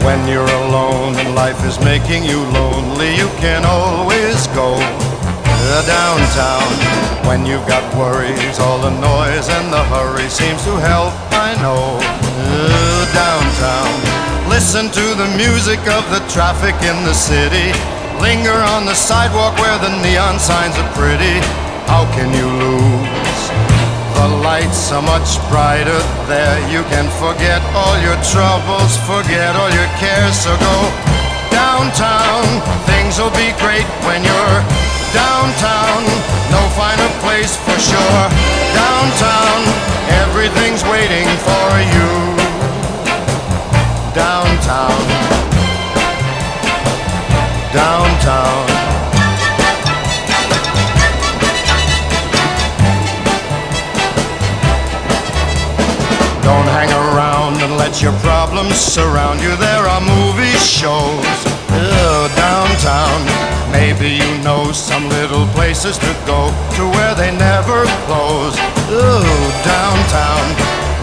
When you're alone and life is making you lonely, you can always go Downtown, when you've got worries, all the noise and the hurry seems to help, I know. Downtown, listen to the music of the traffic in the city. Linger on the sidewalk where the neon signs are pretty. How can you lose? The lights are much brighter there. You can forget all your troubles, forget all your cares. So go downtown, things will be great when you're downtown. No finer place for sure. Downtown, everything's waiting for you. Downtown, downtown. Don't hang around and let your problems surround you. There are movie shows, downtown. Maybe you know some little places to go to where they never close. Downtown.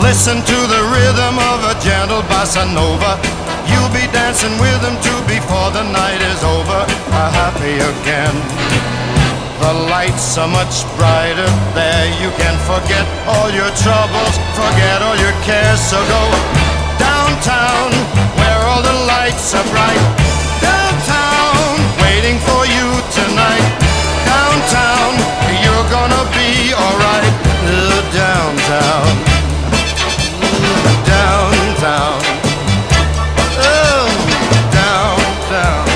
Listen to the rhythm of a gentle bossa nova. You'll be dancing with them too before the night is over. Happy again. The lights are much brighter there. You can forget all your troubles, forget all your cares. So go downtown, where all the lights are bright. Downtown, waiting for you tonight. Downtown, you're gonna be alright. Downtown, downtown, downtown.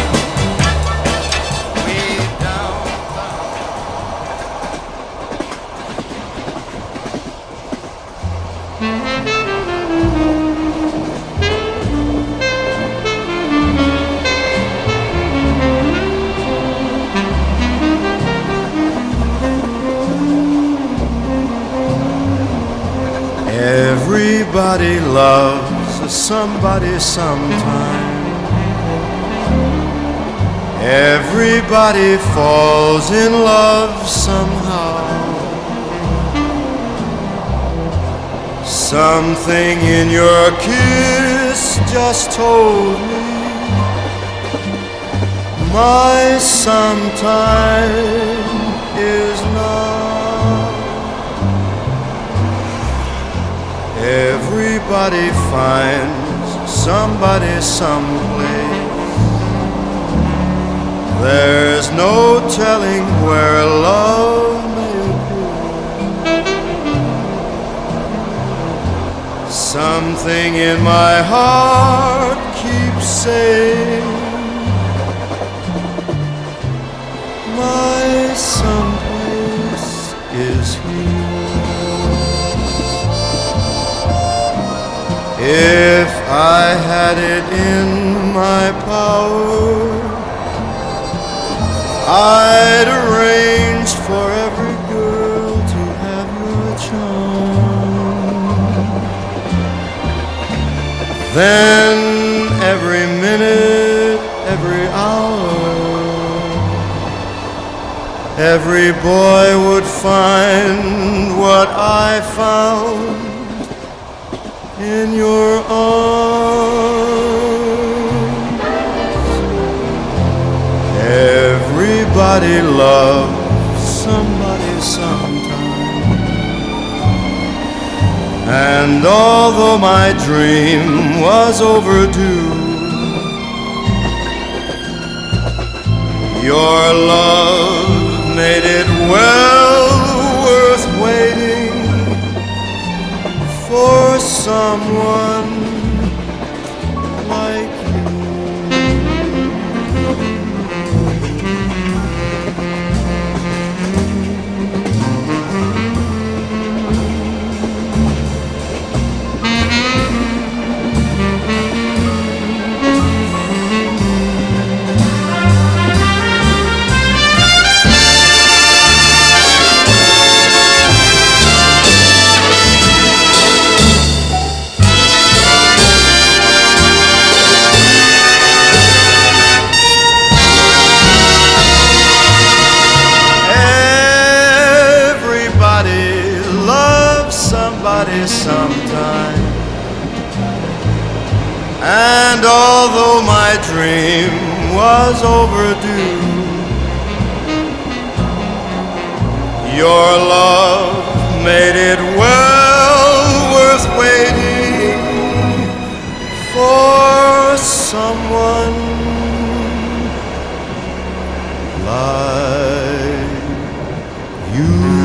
Everybody loves somebody sometime. Everybody falls in love somehow. Something in your kiss just told me my sometime is now. Everybody finds somebody someplace. There's no telling where love may appear. Something in my heart keeps saying my someplace is here. If I had it in my power, I'd arrange for every girl to have your charm. Then every minute, every hour, every boy would find what I found in your arms. Everybody loves somebody sometime. And although my dream was overdue, your love made it well worth waiting for someone like you. Sometime. And although my dream was overdue, Your love made it well worth waiting for someone like you.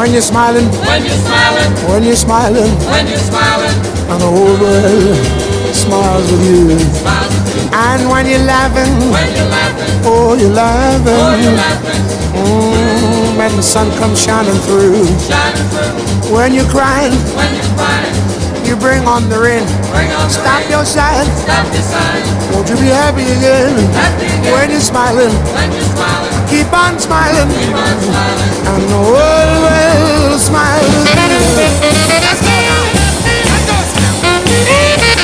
When you're smiling, when you're smiling, when you're smiling, when you're smiling, and the whole world smiles with you. smiles with you. And when you're laughing, When you're laughing, oh, you're laughing. oh, you're laughing, When the sun comes shining through. shining through. When you're crying, When you're crying, you bring on the rain. bring on the Stop rain. your sighing. Stop your sign. Won't you be happy again? Happy again. When you're smiling, When you're smiling, keep on smiling. keep on smiling. And the world will smile with you. Let's go now. Let's go,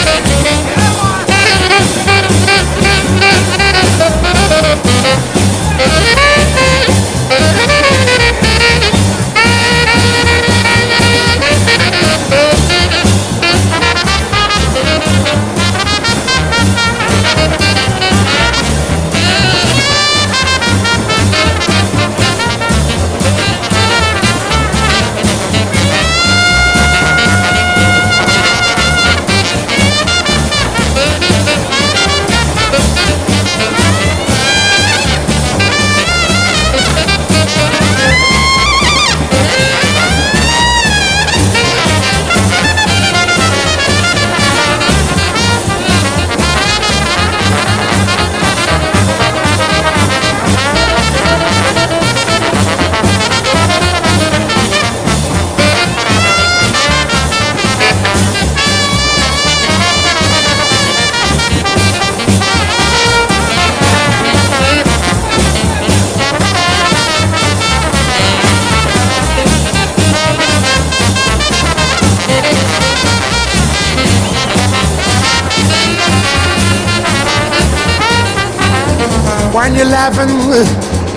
When you're laughing,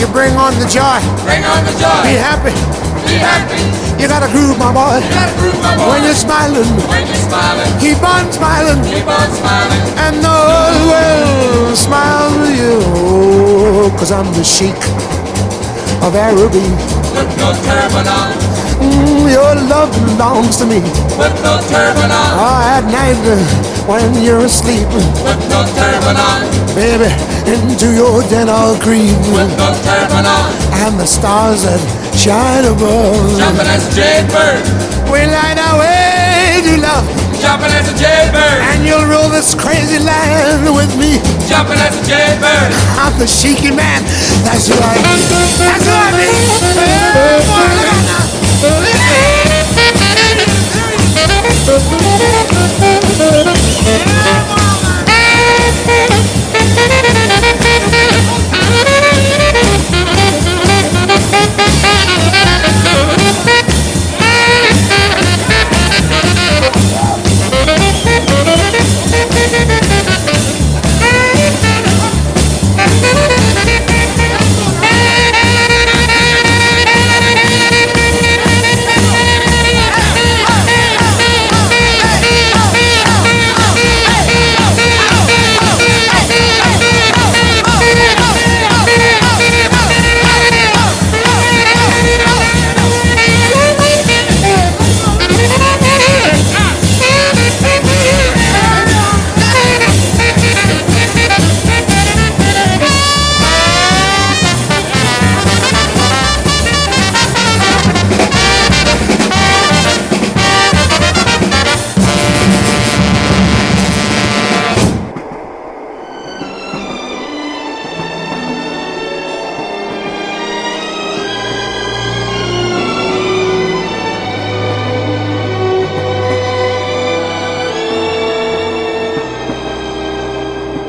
you bring on the joy. bring on the joy. Be happy. Be happy. You gotta groove, my boy. Gotta prove my boy. When you're smiling, When you're smiling, keep on smiling. keep on smiling. And the whole world smiles with you. Cause I'm the Sheikh of Araby. Put no turban on. Your love belongs to me. Put no turban on. At night when you're asleep, Put no turban on. baby, into your den I'll creep. Put no turban on. And the stars that shine above, Jumping as a jaybird. we light our way to love. Jumping as a jaybird. And you'll rule this crazy land with me. Jumping as a jaybird. I'm the Sheiky man. That's who I be. That's who I be. Hey, boy, look out now.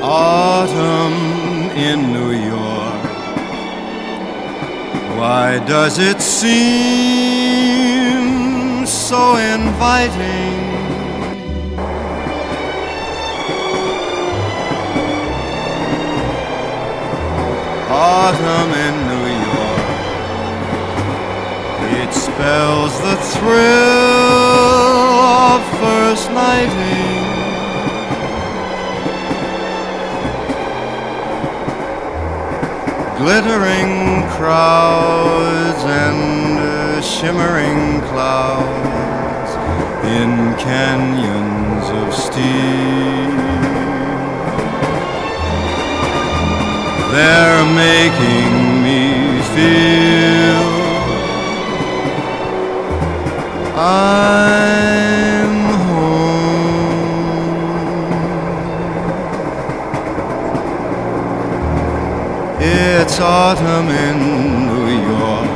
Autumn in New York. Why does it seem so inviting? Autumn in New York. It spells the thrill of first nighting. Glittering crowds and shimmering clouds in canyons of steel. They're making me feel I'm home. It's autumn in New York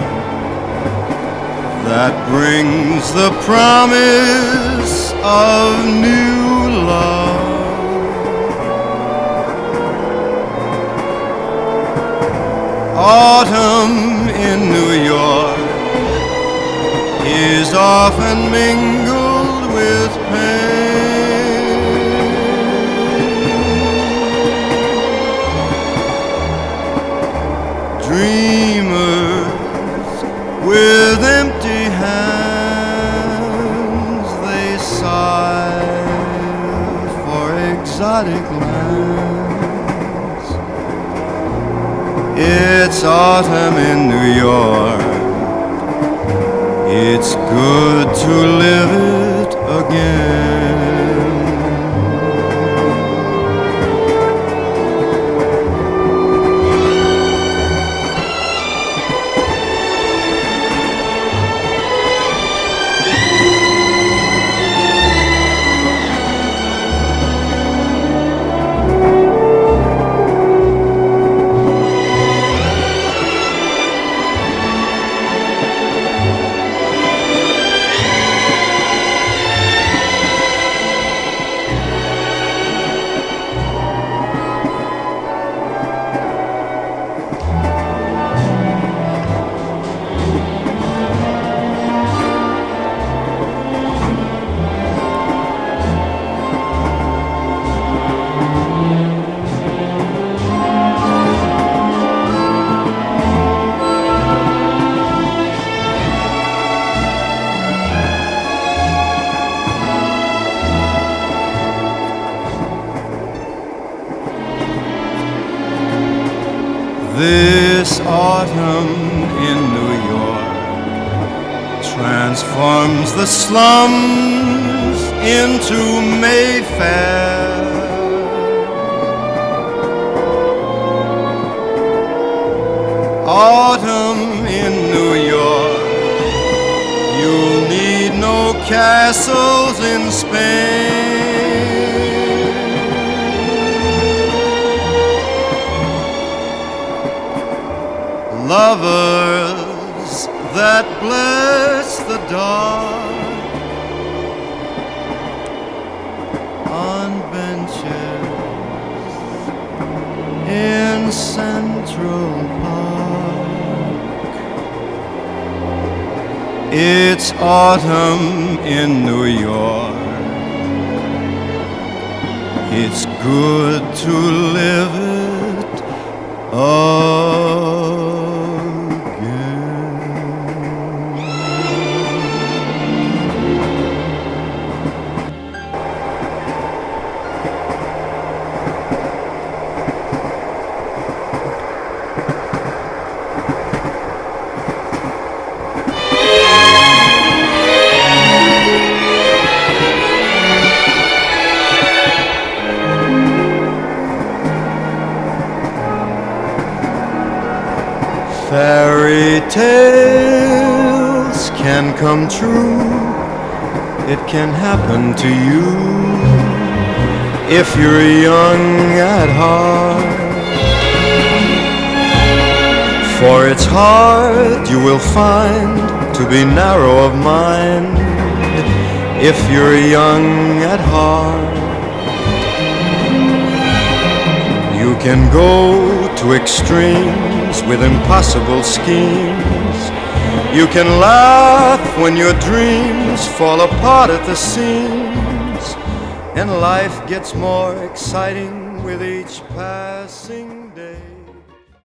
that brings the promise of new love. Autumn in New York is often mingled with pain. Dreamers with empty hands, they sigh for exotic lands. It's autumn in New York. It's good to live it again. This autumn in New York transforms the slums into Mayfair. Autumn in New York, you'll need no castles in Spain. Lovers that bless the dark on benches in Central Park. It's autumn in New York. It's good to live it again. Fairy tales can come true. It can happen to you if you're young at heart. For it's hard, you will find, to be narrow of mind if you're young at heart. You can go to extremes with impossible schemes. You can laugh when your dreams fall apart at the seams, and life gets more exciting with each passing day.